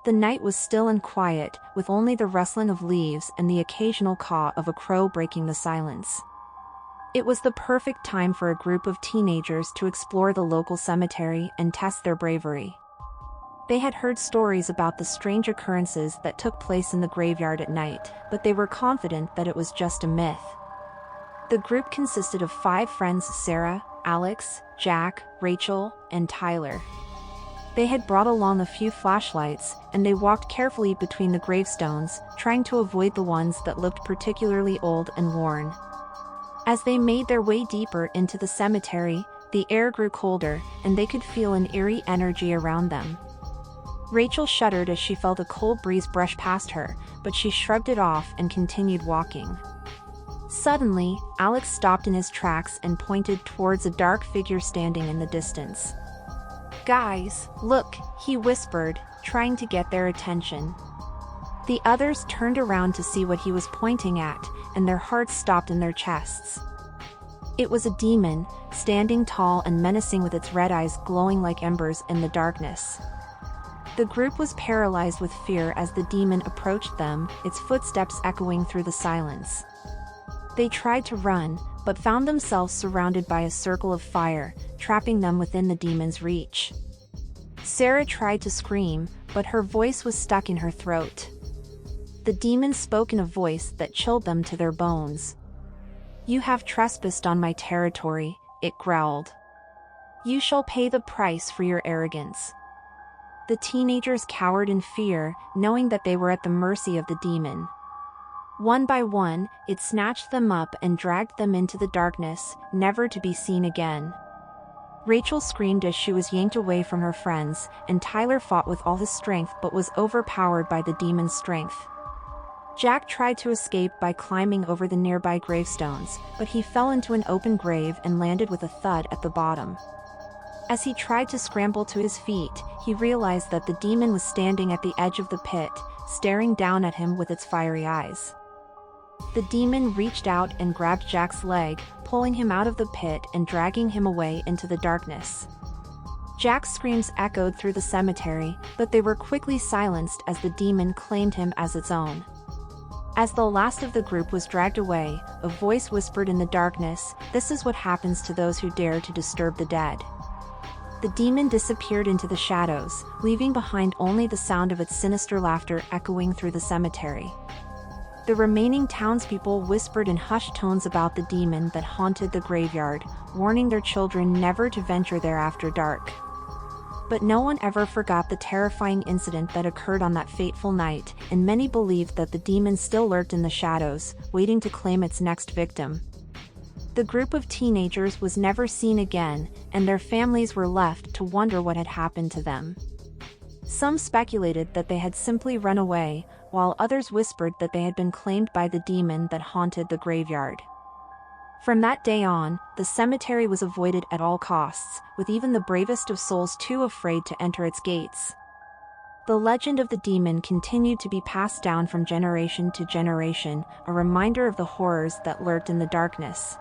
The night was still and quiet, with only the rustling of leaves and the occasional caw of a crow breaking the silence. It was the perfect time for a group of teenagers to explore the local cemetery and test their bravery. They had heard stories about the strange occurrences that took place in the graveyard at night, but they were confident that it was just a myth. The group consisted of 5 friends: Sarah, Alex, Jack, Rachel, and Tyler. They had brought along a few flashlights, and they walked carefully between the gravestones, trying to avoid the ones that looked particularly old and worn. As they made their way deeper into the cemetery, the air grew colder, and they could feel an eerie energy around them. Rachel shuddered as she felt a cold breeze brush past her, but she shrugged it off and continued walking. Suddenly, Alex stopped in his tracks and pointed towards a dark figure standing in the distance. "Guys, look," he whispered, trying to get their attention. The others turned around to see what he was pointing at, and their hearts stopped in their chests. It was a demon, standing tall and menacing with its red eyes glowing like embers in the darkness. The group was paralyzed with fear as the demon approached them, its footsteps echoing through the silence. They tried to run, but found themselves surrounded by a circle of fire, trapping them within the demon's reach. Sarah tried to scream, but her voice was stuck in her throat. The demon spoke in a voice that chilled them to their bones. "You have trespassed on my territory," it growled. "You shall pay the price for your arrogance." The teenagers cowered in fear, knowing that they were at the mercy of the demon. One by one, it snatched them up and dragged them into the darkness, never to be seen again. Rachel screamed as she was yanked away from her friends, and Tyler fought with all his strength but was overpowered by the demon's strength. Jack tried to escape by climbing over the nearby gravestones, but he fell into an open grave and landed with a thud at the bottom. As he tried to scramble to his feet, he realized that the demon was standing at the edge of the pit, staring down at him with its fiery eyes. The demon reached out and grabbed Jack's leg, pulling him out of the pit and dragging him away into the darkness. Jack's screams echoed through the cemetery, but they were quickly silenced as the demon claimed him as its own. As the last of the group was dragged away, a voice whispered in the darkness, "This is what happens to those who dare to disturb the dead." The demon disappeared into the shadows, leaving behind only the sound of its sinister laughter echoing through the cemetery. The remaining townspeople whispered in hushed tones about the demon that haunted the graveyard, warning their children never to venture there after dark. But no one ever forgot the terrifying incident that occurred on that fateful night, and many believed that the demon still lurked in the shadows, waiting to claim its next victim. The group of teenagers was never seen again, and their families were left to wonder what had happened to them. Some speculated that they had simply run away, while others whispered that they had been claimed by the demon that haunted the graveyard. From that day on, the cemetery was avoided at all costs, with even the bravest of souls too afraid to enter its gates. The legend of the demon continued to be passed down from generation to generation, a reminder of the horrors that lurked in the darkness.